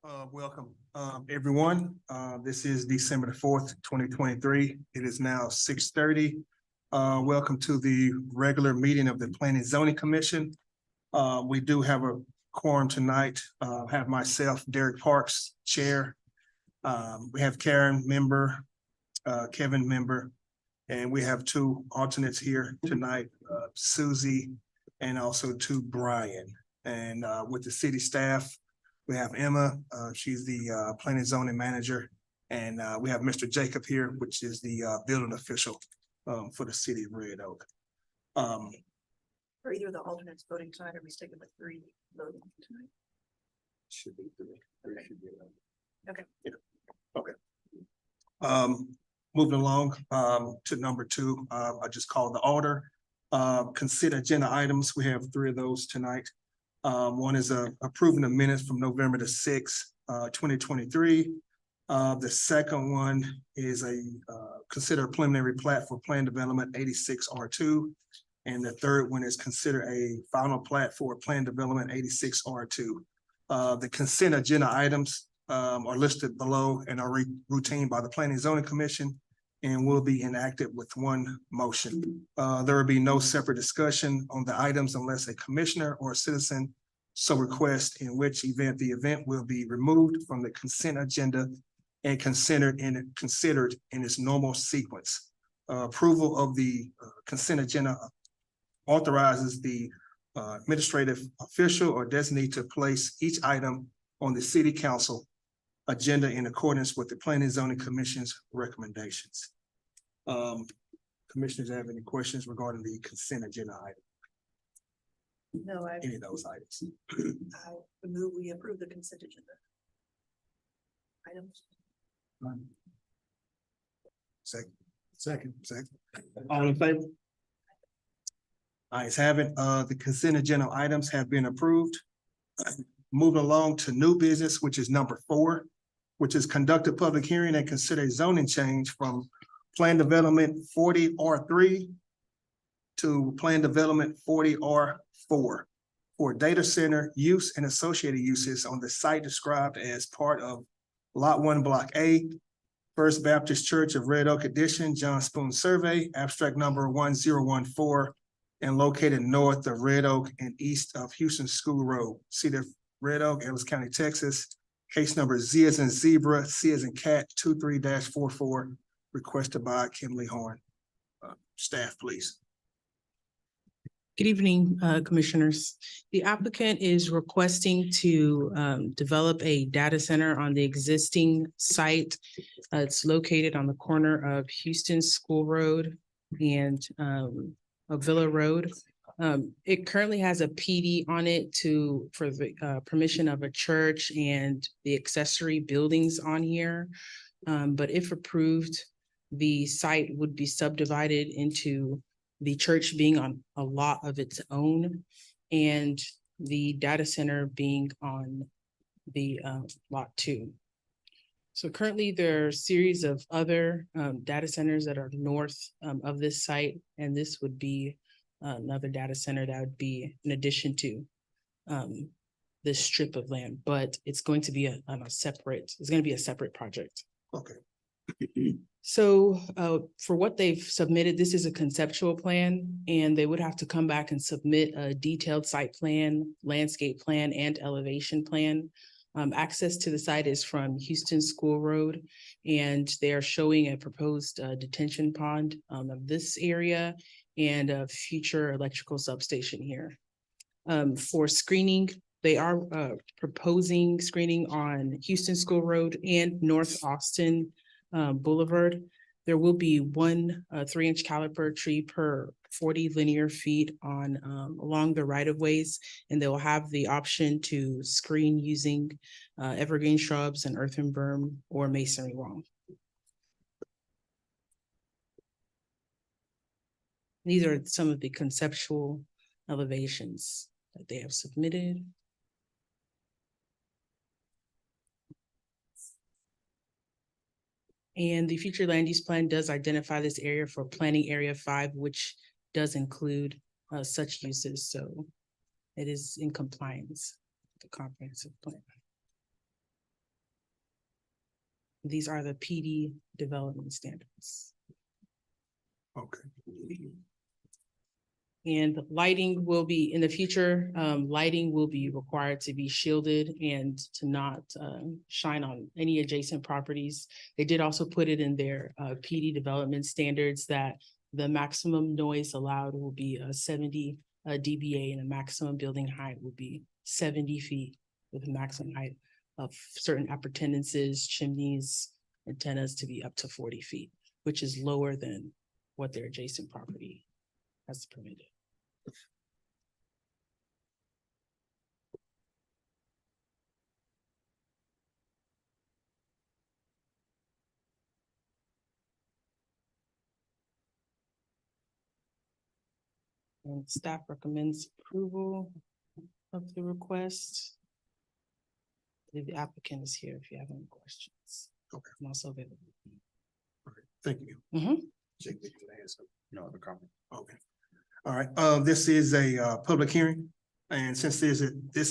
Welcome, everyone. This is December the 4th, 2023. It is now 6:30. Welcome to the regular meeting of the Planning and Zoning Commission. We do have a quorum tonight. Have myself, Derek Parks, Chair. We have Karen, member, Kevin, member, and we have two alternates here tonight, Susie, and also to Brian. And with the city staff, we have Emma, she's the planning and zoning manager, and we have Mr. Jacob here, which is the building official for the city of Red Oak. Are either of the alternates voting tonight, or are we sticking with three voting tonight? Should be three. Three should be enough. Okay. Yeah. Okay. Moving along to number 2, I just called the order. Consider agenda items. We have 3 of those tonight. One is approving the minutes from November the 6th, 2023. The second one is consider a preliminary plat for plan development 86R2. And the third one is consider a final plat for plan development 86R2. The consent agenda items are listed below and are routine by the Planning and Zoning Commission and will be enacted with one motion. There will be no separate discussion on the items unless a commissioner or a citizen so request, in which event the event will be removed from the consent agenda and considered in its normal sequence. Approval of the consent agenda authorizes the administrative official or designee to place each item on the city council agenda in accordance with the Planning and Zoning Commission's recommendations. Commissioners have any questions regarding the consent agenda item? No, Any of those items? I move we approve the consent agenda items. Second. All in favor? Ayes have it. The consent agenda items have been approved. Moving along to new business, which is number 4, which is conduct a public hearing and consider a zoning change from plan development 40R3 to plan development 40R4 for data center use and associated uses on the site described as part of Lot 1, Block A, First Baptist Church of Red Oak Edition, John Spoon Survey, abstract number 1014, and located north of Red Oak and east of Houston School Road, City of Red Oak, Ellis County, Texas. Case number Z as in zebra, C as in cat, 23-44, requested by Kimberly Horn. Staff, please. Good evening, commissioners. The applicant is requesting to develop a data center on the existing site. It's located on the corner of Houston School Road and Villa Road. It currently has a PD on it for the permission of a church and the accessory buildings on here. But if approved, the site would be subdivided into the church being on a lot of its own and the data center being on the lot 2. So currently there are a series of other data centers that are north of this site, and this would be another data center that would be in addition to this strip of land, but it's going to be a separate project. Okay. So for what they've submitted, this is a conceptual plan, and they would have to come back and submit a detailed site plan, landscape plan, and elevation plan. Access to the site is from Houston School Road, and they are showing a proposed detention pond of this area and a future electrical substation here. For screening, they are proposing screening on Houston School Road and North Austin Boulevard. There will be one 3-inch caliper tree per 40 linear feet on along the right of ways, and they will have the option to screen using evergreen shrubs and earthen berm or masonry wall. These are some of the conceptual elevations that they have submitted. And the future land use plan does identify this area for planning area 5, which does include such uses. So it is in compliance with the comprehensive plan. These are the PD development standards. Okay. And lighting will be, in the future, lighting will be required to be shielded and to not shine on any adjacent properties. They did also put it in their PD development standards that the maximum noise allowed will be 70 dBA, and the maximum building height will be 70 feet with a maximum height of certain appurtenances, chimneys, antennas to be up to 40 feet, which is lower than what their adjacent property has permitted. And staff recommends approval of the request. I believe the applicant is here if you have any questions. Okay. I'm also available. Thank you. Mhm. Jake, did you ask? No other comment. Okay. All right, this is a public hearing, and since this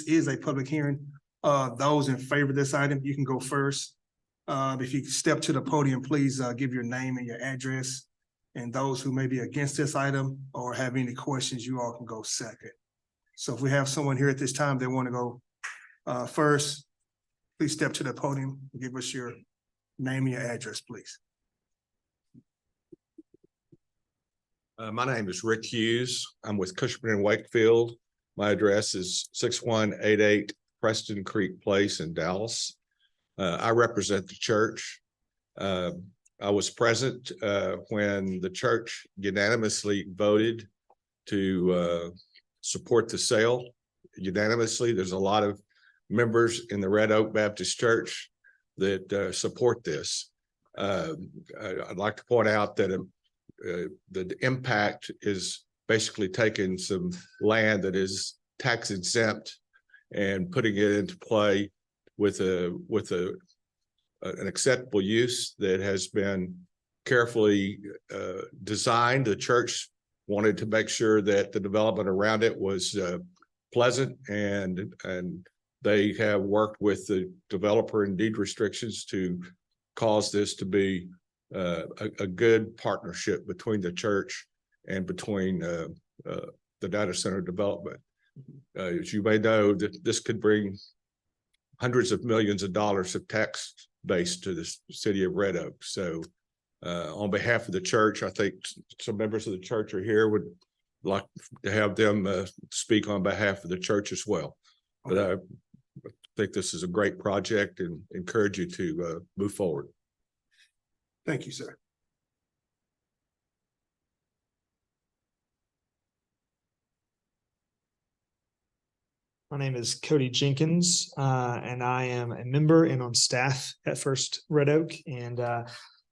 is a public hearing, those in favor of this item, you can go first. If you step to the podium, please give your name and your address. And those who may be against this item or have any questions, you all can go second. So if we have someone here at this time that want to go first, please step to the podium and give us your name and your address, please. My name is Rick Hughes. I'm with Cushman and Wakefield. My address is 6188 Preston Creek Place in Dallas. I represent the church. I was present when the church unanimously voted to support the sale unanimously. There's a lot of members in the Red Oak Baptist Church that support this. I'd like to point out that the impact is basically taking some land that is tax exempt and putting it into play with an acceptable use that has been carefully designed. The church wanted to make sure that the development around it was pleasant, and they have worked with the developer and deed restrictions to cause this to be a good partnership between the church and between the data center development. As you may know, that this could bring hundreds of millions of dollars of tax base to the city of Red Oak. So on behalf of the church, I think some members of the church are here, would like to have them speak on behalf of the church as well. But I think this is a great project and encourage you to move forward. Thank you, sir. My name is Cody Jenkins, and I am a member and on staff at First Red Oak. And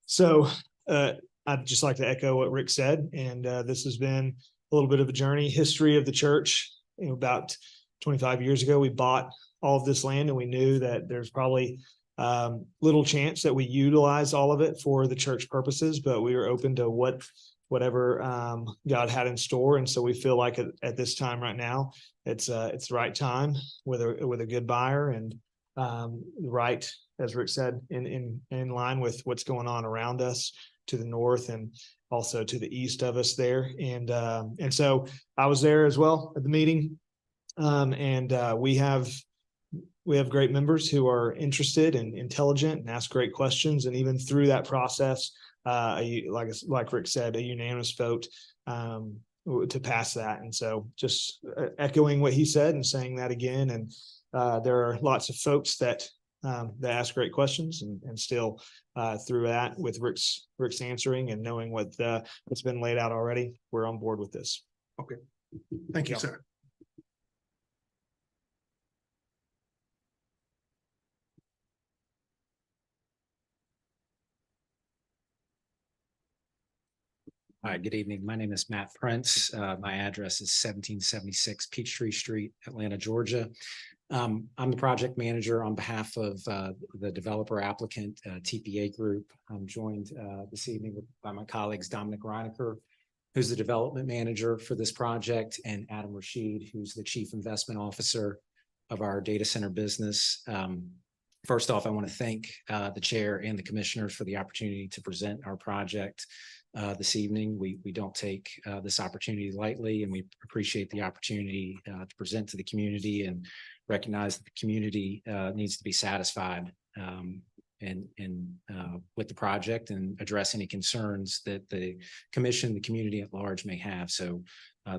so I'd just like to echo what Rick said. And this has been a little bit of a journey, history of the church. You know, about 25 years ago, we bought all of this land, and we knew that there's probably little chance that we utilize all of it for the church purposes, but we were open to whatever God had in store. And so we feel like at this time right now, it's the right time with a good buyer and right, as Rick said, in line with what's going on around us to the north and also to the east of us there. And so I was there as well at the meeting. We have great members who are interested and intelligent and ask great questions. And even through that process, like Rick said, a unanimous vote to pass that. And so just echoing what he said and saying that again. And there are lots of folks that ask great questions, and still through that, with Rick's answering and knowing what's been laid out already, we're on board with this. Okay. Thank you, sir. Hi, good evening. My name is Matt Prince. My address is 1776 Peachtree Street, Atlanta, Georgia. I'm the project manager on behalf of the developer applicant, TPA Group. I'm joined this evening by my colleagues, Dominic Reinecker, who's the development manager for this project, and Adam Rashid, who's the chief investment officer of our data center business. First off, I want to thank the chair and the commissioners for the opportunity to present our project this evening. We don't take this opportunity lightly, and we appreciate the opportunity to present to the community and recognize that the community needs to be satisfied with the project and address any concerns that the commission, the community at large may have. So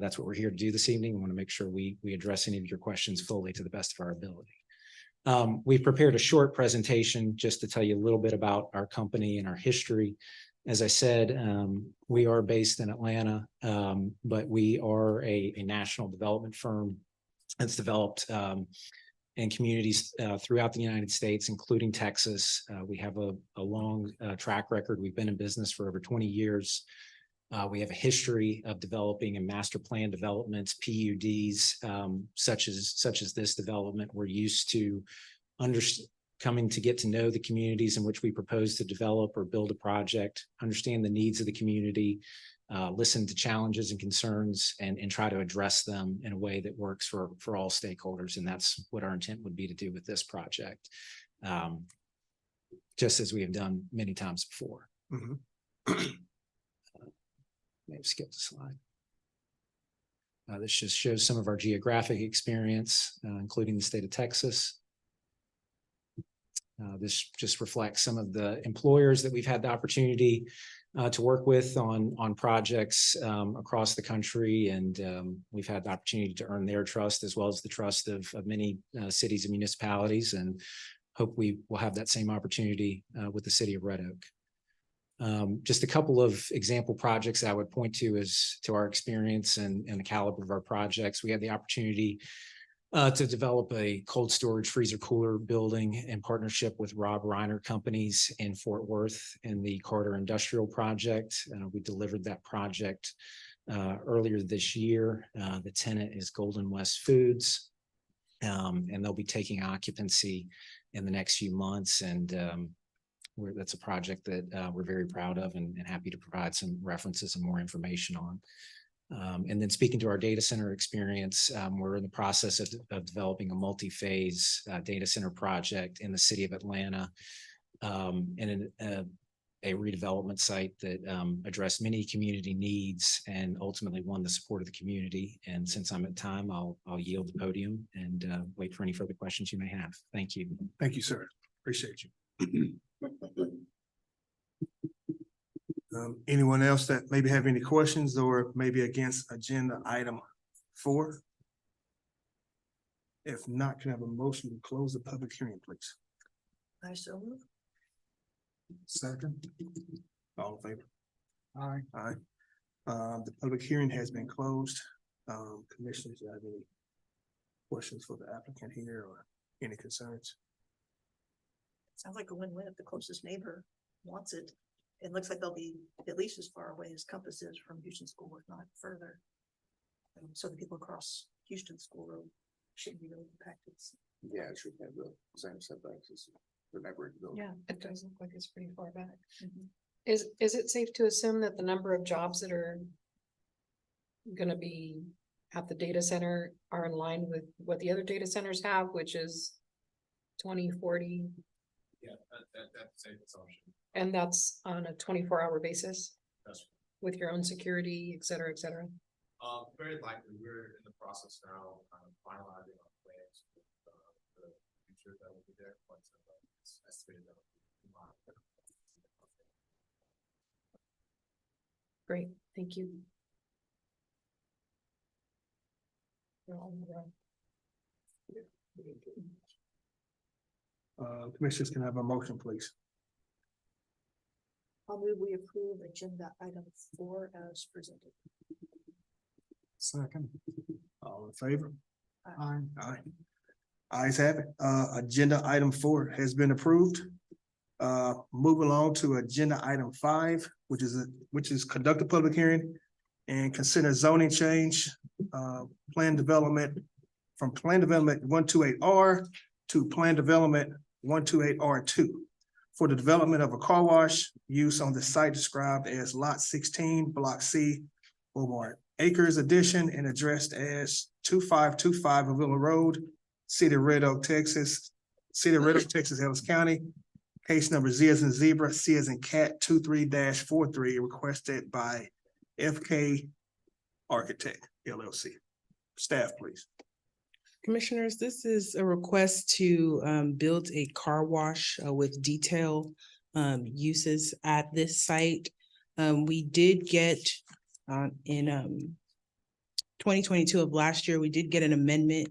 that's what we're here to do this evening. We want to make sure we address any of your questions fully to the best of our ability. We've prepared a short presentation just to tell you a little bit about our company and our history. As I said, we are based in Atlanta, but we are a national development firm that's developed in communities throughout the United States, including Texas. We have a long track record. We've been in business for over 20 years. We have a history of developing and master plan developments, PUDs, such as this development. We're used to coming to get to know the communities in which we propose to develop or build a project, understand the needs of the community, listen to challenges and concerns, and try to address them in a way that works for all stakeholders. And that's what our intent would be to do with this project, just as we have done many times before. May have skipped a slide. This just shows some of our geographic experience, including the state of Texas. This just reflects some of the employers that we've had the opportunity to work with on projects across the country. And we've had the opportunity to earn their trust as well as the trust of many cities and municipalities, and hope we will have that same opportunity with the city of Red Oak. Just a couple of example projects I would point to our experience and the caliber of our projects. We had the opportunity to develop a cold storage freezer cooler building in partnership with Rob Reiner Companies in Fort Worth in the Carter Industrial Project. We delivered that project earlier this year. The tenant is Golden West Foods, and they'll be taking occupancy in the next few months. And that's a project that we're very proud of and happy to provide some references and more information on. And then speaking to our data center experience, we're in the process of developing a multi-phase data center project in the city of Atlanta, and a redevelopment site that addressed many community needs and ultimately won the support of the community. And since I'm at time, I'll yield the podium and wait for any further questions you may have. Thank you. Thank you, sir. Appreciate you. Anyone else that maybe have any questions or maybe against agenda item 4? If not, can I have a motion to close the public hearing, please? I so move. Second. All in favor? Aye. Aye. The public hearing has been closed. Commissioners, do you have any questions for the applicant here or any concerns? Sounds like a win-win if the closest neighbor wants it. It looks like they'll be at least as far away as Compass is from Houston School, if not further. So the people across Houston School Road shouldn't be really impacted. Yeah, it should have the same setbacks as the neighboring building. Yeah, it does look like it's pretty far back. Mhm. Is it safe to assume that the number of jobs that are gonna be at the data center are in line with what the other data centers have, which is 20, 40, Yeah, that's a safe assumption. and that's on a 24-hour basis That's with your own security, et cetera, et cetera? very likely. We're in the process now, finalizing our plans for the future that will be there. Once it's estimated that will be Great, thank you. We're all in the room. Commissioners, can I have a motion, please? I'll move we approve agenda item 4 as presented. Second. All in favor? Aye. Aye. Ayes have it. Agenda item 4 has been approved. Move along to agenda item 5, which is conduct a public hearing and consider zoning change, plan development from plan development 128R to plan development 128R2 for the development of a car wash use on the site described as lot 16, block C, Beaumont Acres addition and addressed as 2525 Avila Road, City of Red Oak, Texas, City of Red Oak, Texas, Ellis County. Case number Z as in zebra, C as in cat, 23-43, requested by FK Architect LLC. Staff, please. Commissioners, this is a request to build a car wash with detail uses at this site. We did get in 2022 of last year, we did get an amendment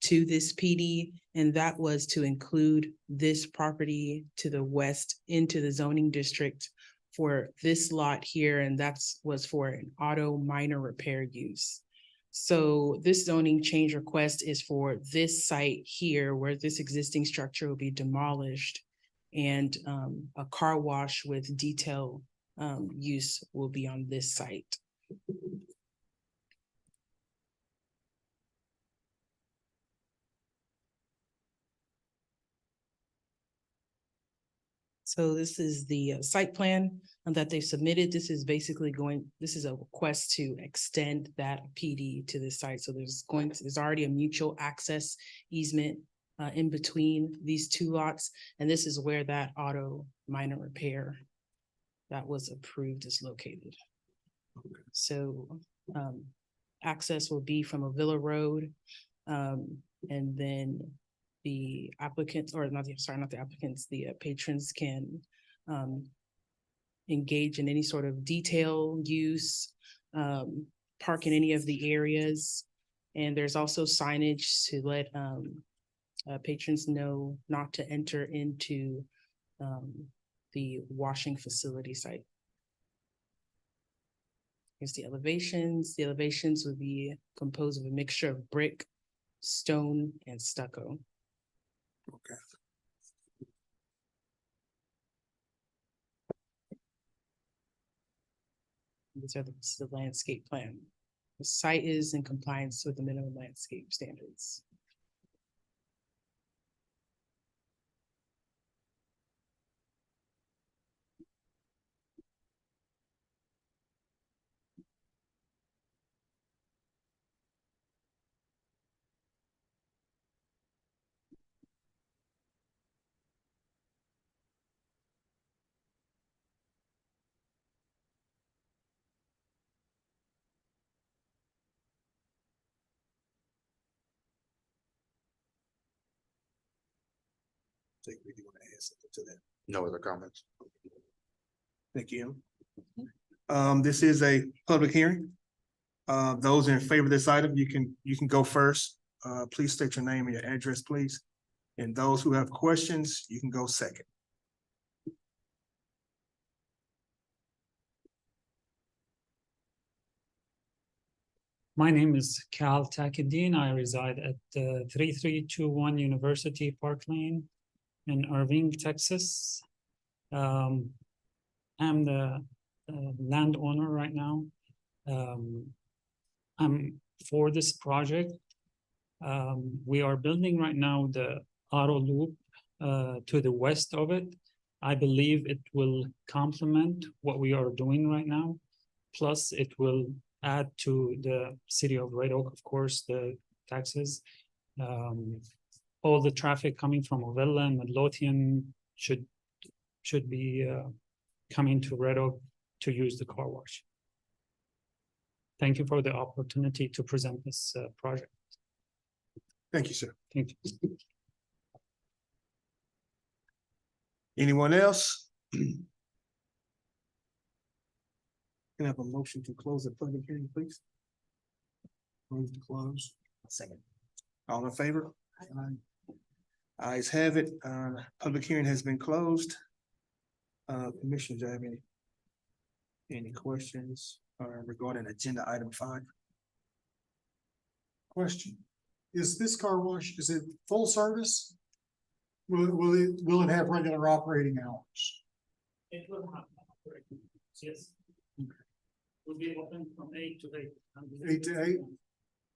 to this PD, and that was to include this property to the west into the zoning district for this lot here, and was for an auto minor repair use. So this zoning change request is for this site here where this existing structure will be demolished, and a car wash with detail use will be on this site. So this is the site plan that they submitted. This is basically this is a request to extend that PD to this site. So there's already a mutual access easement in between these two lots. And this is where that auto minor repair that was approved is located. So access will be from Avila Road, and then the applicants, or not the applicants, the patrons can engage in any sort of detail use, park in any of the areas. And there's also signage to let patrons know not to enter into the washing facility site. Here's the elevations. The elevations would be composed of a mixture of brick, stone, and stucco. Okay. This is the landscape plan. The site is in compliance with the minimum landscape standards. Think we do want to add something to that. No other comments? Thank you. This is a public hearing. Those in favor of this item, you can go first. Please state your name and your address, please. And those who have questions, you can go second. My name is Cal Takeddin. I reside at 3321 University Park Lane in Irving, Texas. I'm the landowner right now. I'm for this project. We are building right now the auto loop to the west of it. I believe it will complement what we are doing right now. Plus, it will add to the city of Red Oak, of course, the taxes. All the traffic coming from Avila and Midlothian should be coming to Red Oak to use the car wash. Thank you for the opportunity to present this project. Thank you, sir. Thank you. Anyone else? Can I have a motion to close the public hearing, please? Move to close. Second. All in favor? Ayes have it. Public hearing has been closed. Commissioners, do you have any questions regarding agenda item 5? Question, is this car wash, is it full service? Will it have regular operating hours? It will have operating, yes. Will be open from 8 to 8. 8 to 8?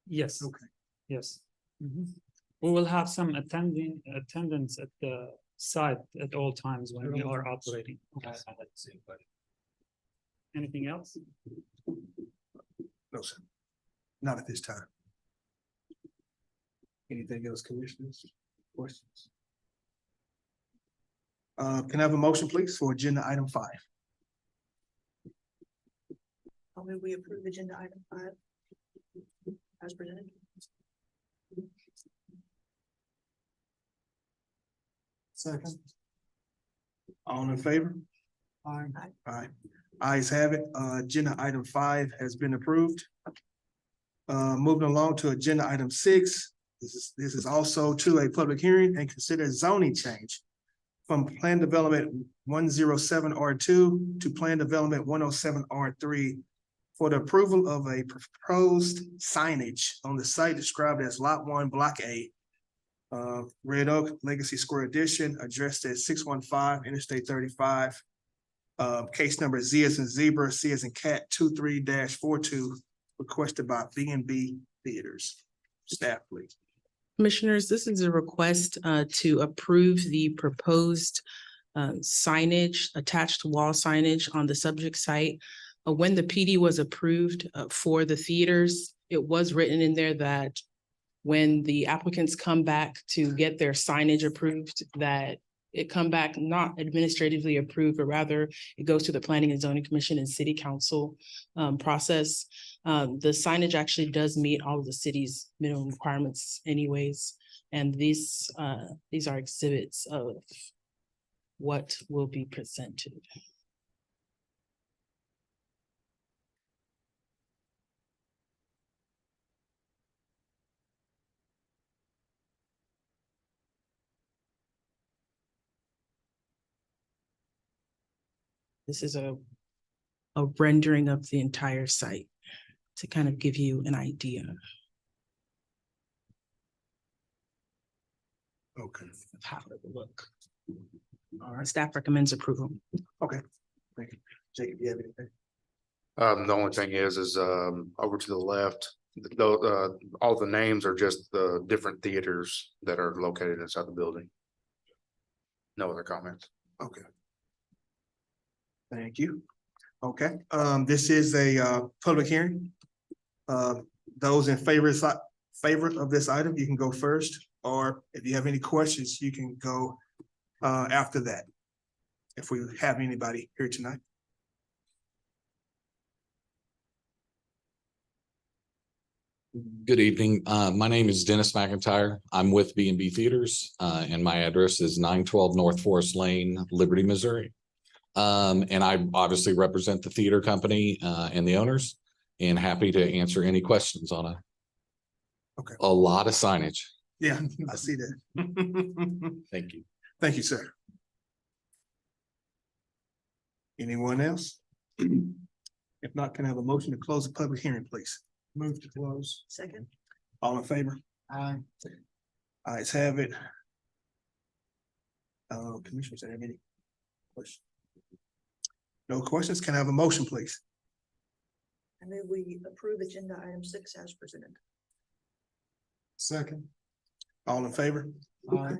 Yes. Okay. Yes. We will have some attendance at the site at all times when we are operating. Anything else? No, sir. Not at this time. Anything else, commissioners? Questions? Can I have a motion, please, for agenda item 5? I'll move we approve agenda item 5 as presented. Second. All in favor? Aye. Aye. Ayes have it. Agenda item 5 has been approved. Moving along to agenda item 6. This is also to a public hearing and consider zoning change from Plan Development 107 R2 to Plan Development 107 R3 for the approval of a proposed signage on the site described as Lot 1, Block A, Red Oak Legacy Square Edition, addressed at 615 Interstate 35. Case number Z as in zebra, C as in cat 23-42, requested by B&B Theaters. Staff, please. Commissioners, this is a request to approve the proposed signage, attached wall signage on the subject site. When the PD was approved for the theaters, it was written in there that when the applicants come back to get their signage approved, that it come back not administratively approved, but rather it goes to the Planning and Zoning Commission and City Council process. The signage actually does meet all of the city's minimum requirements anyways. And these are exhibits of what will be presented. This is a rendering of the entire site to kind of give you an idea Okay. of how it will look. All right. Staff recommends approval. Okay. Thank you. Jacob, you have anything? The only thing is over to the left, all the names are just the different theaters that are located inside the building. No other comments. Okay. Thank you. Okay, this is a public hearing. Those in favor of this item, you can go first, or if you have any questions, you can go after that. If we have anybody here tonight. Good evening. My name is Dennis McIntyre. I'm with B&B Theaters, and my address is 912 North Forest Lane, Liberty, Missouri. And I obviously represent the theater company and the owners, and happy to answer any questions on a lot of signage. Yeah, I see that. Thank you. Thank you, sir. Anyone else? If not, can I have a motion to close the public hearing, please? Move to close. Second. All in favor? Aye. Ayes have it. Commissioners, have any questions? No questions? Can I have a motion, please? I move we approve agenda item 6 as presented. Second. All in favor? Aye.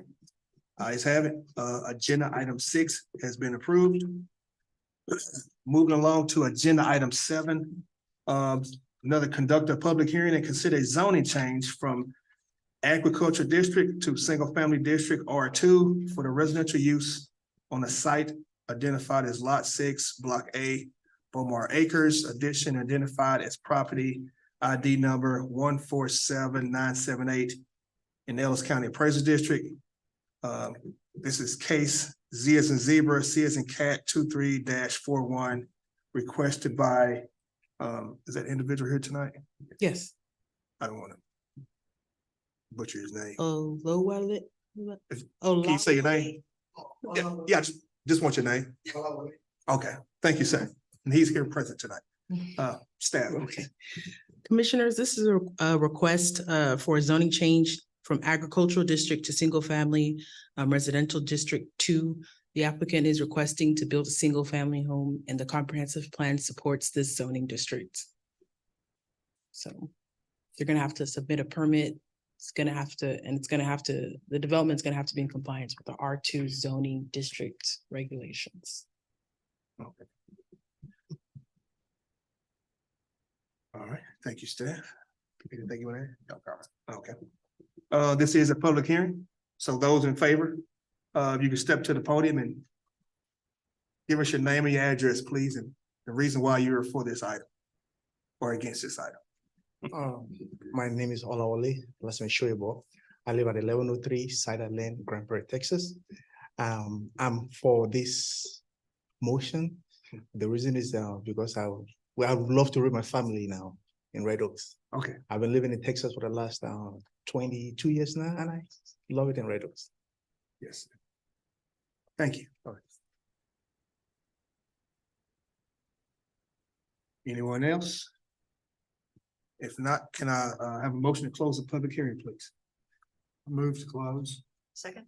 Ayes have it. Agenda item 6 has been approved. Moving along to agenda item 7. Another conduct a public hearing and consider a zoning change from agriculture district to single family district R2 for the residential use on a site identified as Lot 6, Block A, Bomar Acres, addition identified as property ID number 147978 in Ellis County Appraisal District. This is case Z as in zebra, C as in cat 23-41, requested by, is that individual here tonight? Yes. I don't want to butcher his name. Oh, low wallet. Can you say your name? Yeah, just want your name. Okay, thank you, sir. And he's here present tonight. Staff. Okay. Commissioners, this is a request for a zoning change from agricultural district to single family residential district 2. The applicant is requesting to build a single family home, and the comprehensive plan supports this zoning district. So they're gonna have to submit a permit. The development's gonna have to be in compliance with the R2 zoning district regulations. Okay. All right, thank you, staff. Anything you want to add? No comment. Okay. This is a public hearing, so those in favor, you can step to the podium and Give us your name and your address, please, and the reason why you're for this item or against this item. My name is Olawale Lasme Shoyebo. I live at 1103 Cider Lane, Grand Prairie, Texas. I'm for this motion. The reason is because I would love to raise my family now in Red Oaks. Okay, I've been living in Texas for the last 22 years now, and I love it in Red Oaks. yes. Thank you. All right. Anyone else? If not, can I have a motion to close the public hearing, please? Move to close. Second,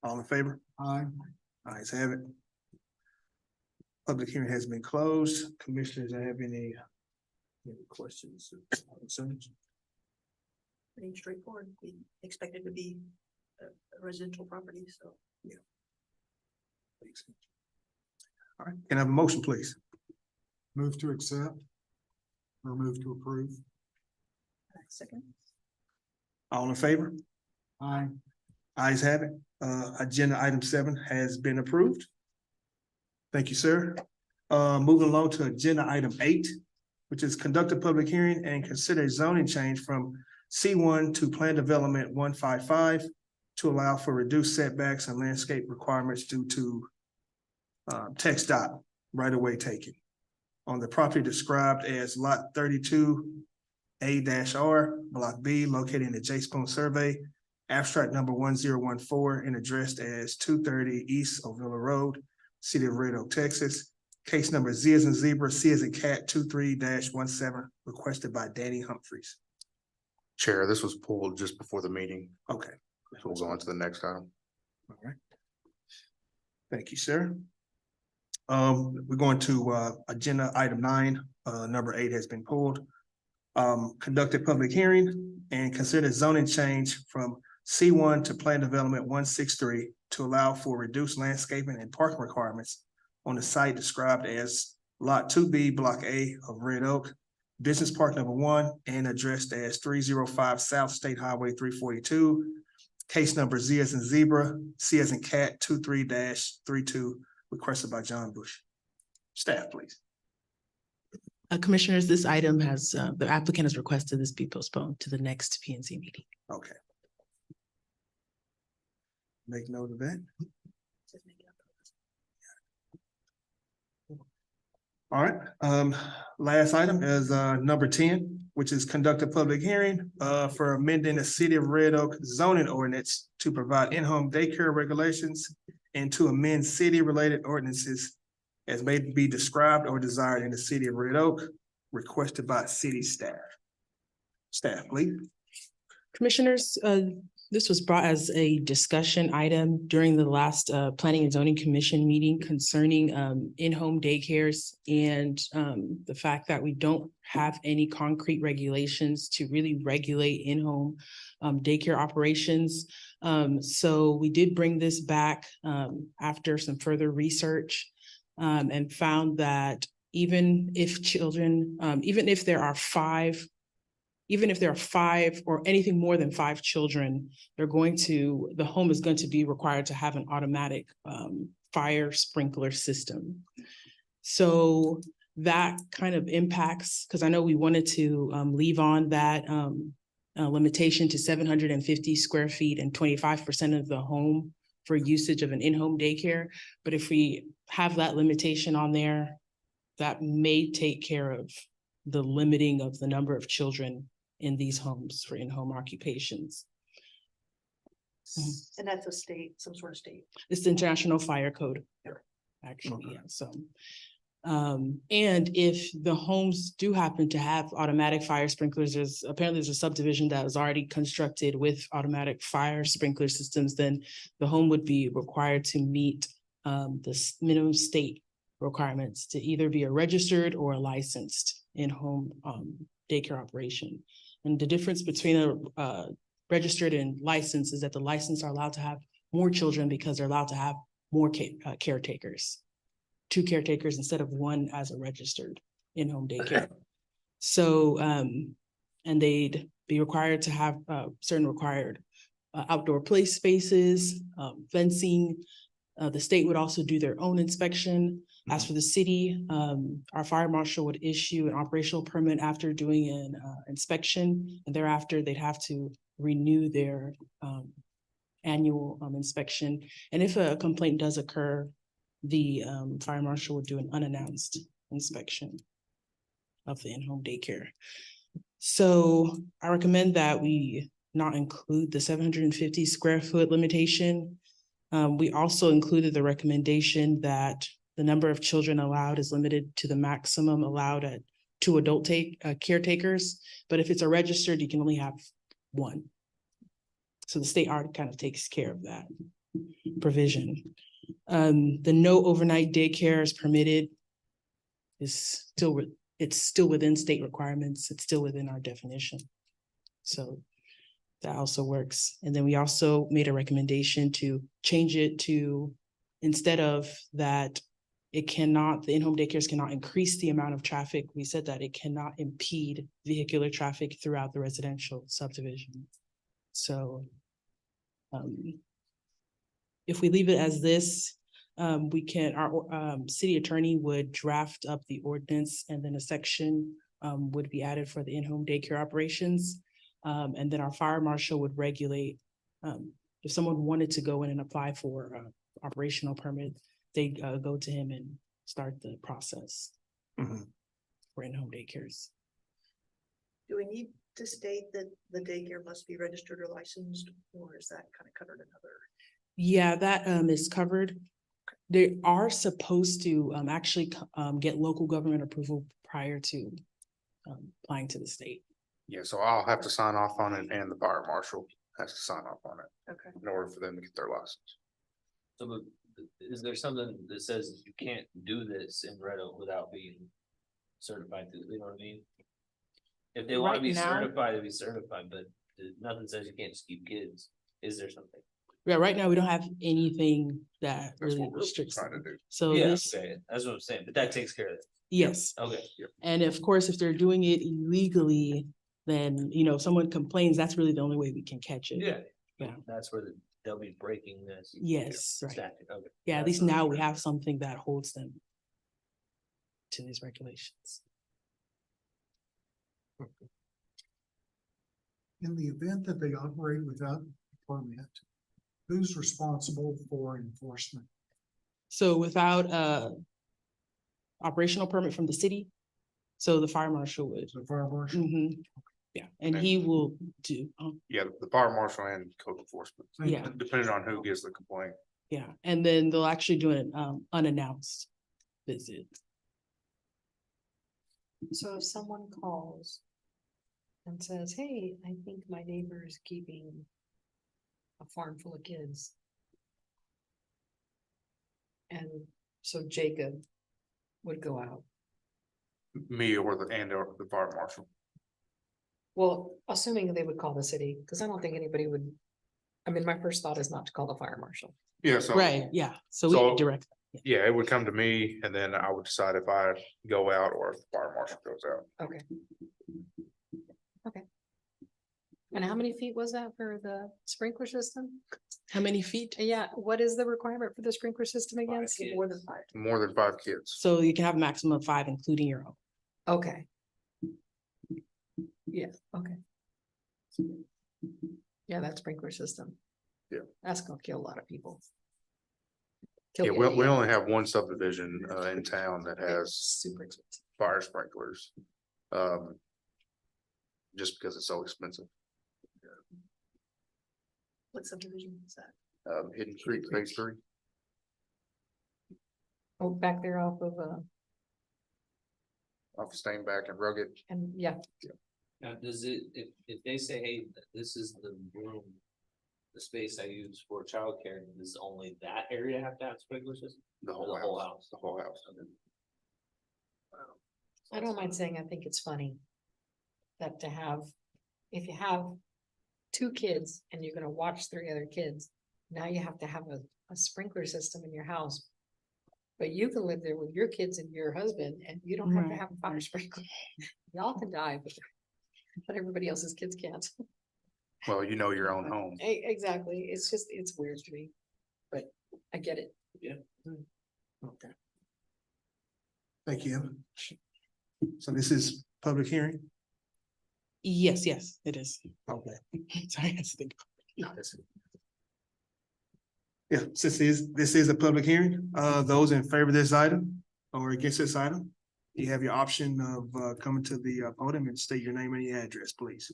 All in favor? Aye. Ayes have it. Public hearing has been closed. Commissioners, I have any questions or concerns? pretty straightforward. We expect it to be a residential property, so. Thanks. All right, can I have a motion, please? Move to accept. Or move to approve. Second, All in favor? Aye. Ayes have it. Agenda item 7 has been approved. Thank you, sir. Moving along to agenda item 8, which is conduct a public hearing and consider zoning change from C1 to Plan Development 155 to allow for reduced setbacks and landscape requirements due to text dot right-of-way taken on the property described as Lot 32A-R, Block B, located in the J. Spoon Survey, abstract number 1014, and addressed as 230 East Ovilla Road, City of Red Oak, Texas. Case number Z as in zebra, C as in cat 23-17, requested by Danny Humphreys. Chair, this was pulled just before the meeting. Okay. So we'll go on to the next item. All right. Thank you, sir. We're going to agenda item 9, number 8 has been pulled. Conduct a public hearing and consider zoning change from C1 to Plan Development 163 to allow for reduced landscaping and parking requirements on the site described as Lot 2B, Block A of Red Oak, Business Park number 1, and addressed as 305 South State Highway 342. Case number Z as in zebra, C as in cat 23-32, requested by John Bush. Staff, please. Commissioners, this item has, the applicant has requested this be postponed to the next PNC meeting. Okay. Make note of that. All right, last item is number 10, which is conduct a public hearing for amending the City of Red Oak zoning ordinance to provide in-home daycare regulations and to amend city-related ordinances as may be described or desired in the City of Red Oak, requested by city staff. Staff, please. Commissioners, this was brought as a discussion item during the last Planning and Zoning Commission meeting concerning in-home daycares and the fact that we don't have any concrete regulations to really regulate in-home daycare operations. So we did bring this back after some further research and found that even if children, even if there are five or anything more than 5 children, the home is going to be required to have an automatic fire sprinkler system. So that kind of impacts, because I know we wanted to leave on that limitation to 750 square feet and 25% of the home for usage of an in-home daycare. But if we have that limitation on there, that may take care of the limiting of the number of children in these homes for in-home occupations. And that's a state, some sort of state. It's the International Fire Code, actually, yeah, so. And if the homes do happen to have automatic fire sprinklers, there's a subdivision that was already constructed with automatic fire sprinkler systems, then the home would be required to meet the minimum state requirements to either be a registered or a licensed in-home daycare operation. And the difference between a registered and licensed is that the licensed are allowed to have more children because they're allowed to have more caretakers, 2 caretakers instead of 1 as a registered in-home daycare. So, and they'd be required to have certain required outdoor play spaces, fencing, The state would also do their own inspection. As for the city, our fire marshal would issue an operational permit after doing an inspection. And thereafter, they'd have to renew their annual inspection. And if a complaint does occur, the fire marshal would do an unannounced inspection of the in-home daycare. So I recommend that we not include the 750 square foot limitation. We also included the recommendation that the number of children allowed is limited to the maximum allowed at 2 adult caretakers. But if it's a registered, you can only have 1. So the state already kind of takes care of that provision. The no overnight daycare is permitted is still, it's still within state requirements. It's still within our definition. So that also works. And then we also made a recommendation to change it to, instead of that, it cannot, the in-home daycares cannot increase the amount of traffic. We said that it cannot impede vehicular traffic throughout the residential subdivision. So if we leave it as this, we can, our city attorney would draft up the ordinance, and then a section would be added for the in-home daycare operations. And then our fire marshal would regulate, if someone wanted to go in and apply for an operational permit, they'd go to him and start the process for in-home daycares. Do we need to state that the daycare must be registered or licensed, or is that kind of covered another? Yeah, that is covered. They are supposed to actually get local government approval prior to applying to the state. Yeah, so I'll have to sign off on it and the fire marshal has to sign off on it Okay. in order for them to get their license. So is there something that says you can't do this in Red Oak without being certified, you know what I mean? If they want to Right be now- certified, they be certified, but nothing says you can't just keep kids. Is there something? Yeah, right now we don't have anything that That's really what we're restricts trying to them. do. So Yeah, this, okay, that's what I'm saying, but that takes care of it. yes. Okay. And of course, if they're doing it illegally, then, you know, if someone complains, that's really the only way we can catch it. Yeah. Yeah. That's where they'll be breaking this. Yes, right. statute. Okay. Yeah, at That's least what I'm now we trying to- have something that holds them to these regulations. In the event that they operate without a permit, who's responsible for enforcement? So without a operational permit from the city, so the fire marshal would. The fire marshal? Yeah, and he will do, Yeah, the fire marshal and code enforcement. Yeah. Depending on who gives the complaint. yeah, and then they'll actually do an unannounced visit. So if someone calls and says, hey, I think my neighbor is keeping a farm full of kids. And so Jacob would go out. Me or the fire marshal. Well, assuming they would call the city, because I don't think anybody would. I mean, my first thought is not to call the fire marshal. Yeah, so. Right, yeah, so we So- direct. Yeah, it would come to me and then I would decide if I go out or if the fire marshal goes out. Okay. Okay. And how many feet was that for the sprinkler system? How many feet? Yeah, what is the requirement for the sprinkler system again? kids. More than 5. More than 5 kids. So you can have a maximum of 5, including your own. Okay. Yeah, okay. Yeah, that sprinkler system. Yeah. That's gonna kill a lot of people. Yeah, we only have one subdivision in town that has Super expensive. fire sprinklers. Just because it's so expensive. What subdivision is that? Hidden Creek Phase 3. Oh, back there off of, Off Stainback and Rugged. and yeah, Now, does it, if they say, hey, this is the room, the space I use for childcare, does only that area have to have sprinkler system? The Or whole house. The whole house. I don't mind saying, I think it's funny. That to have, if you have 2 kids and you're gonna watch 3 other kids, now you have to have a sprinkler system in your house. But you can live there with your kids and your husband and you don't have to Right. have a fire sprinkler. Y'all can die, but everybody else's kids can't. Well, you know your own home. Exactly, it's just, it's weird to me, but I get it. Yeah. Okay. Thank you. Evan. So this is public hearing? Yes, it is. Okay. Sorry, I had to think. Yeah, since this is a public hearing, those in favor of this item or against this item, you have your option of coming to the podium and state your name and your address, please.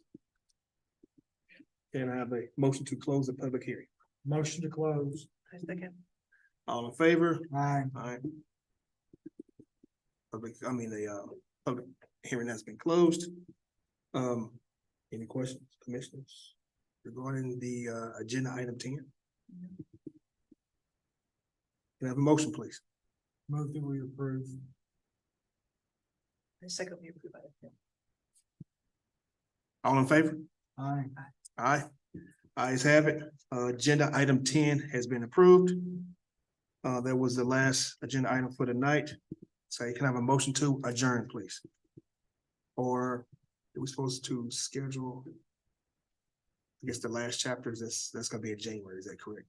Can I have a motion to close the public hearing? Motion to close. I second. All in favor? Aye. Aye. Public hearing has been closed. Any questions, commissioners, regarding the agenda item 10? Can I have a motion, please? Move that we approve. I second we approve it. All in favor? Aye. Aye. Ayes have it. Agenda item 10 has been approved. That was the last agenda item for the night. So you can have a motion to adjourn, please. Or are we supposed to schedule? I guess the last chapters, that's gonna be in January, is that correct?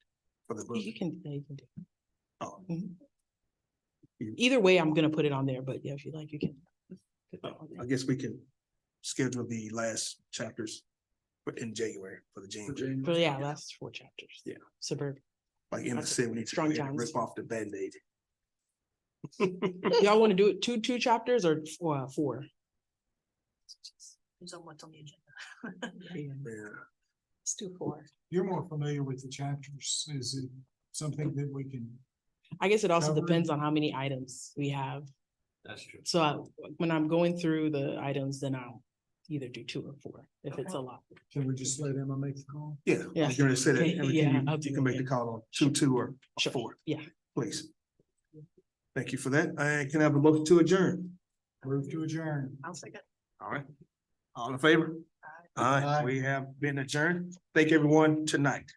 For the book? You can do. Oh, Either way, I'm gonna put it on there, but yeah, if you like, you can. put that on there. I guess we can schedule the last chapters in January for the January. But yeah, last 4 chapters. Yeah. Suburban. Like Emma said, we need to Strong go ahead and times. rip off the Band-Aid. Y'all want to do it two chapters or 4? Depends on what's on the agenda. Yeah. Let's do 4. You're more familiar with the chapters. Is it something that we can? I guess it also Cover. depends on how many items we have. That's true. So when I'm going through the items, then I'll either do 2 or 4 if it's a lot. Can we just let Emma make the call? Yeah, Yeah. I was gonna say that. Okay, Emma, yeah, can I'll you do can that, make the yeah. call on 2 or Sure. 4, Yeah. please. Thank you for that. And can I have a motion to adjourn? Move to adjourn. I'll second. All right. All in favor? Aye. Aye, we have been adjourned. Thank everyone tonight.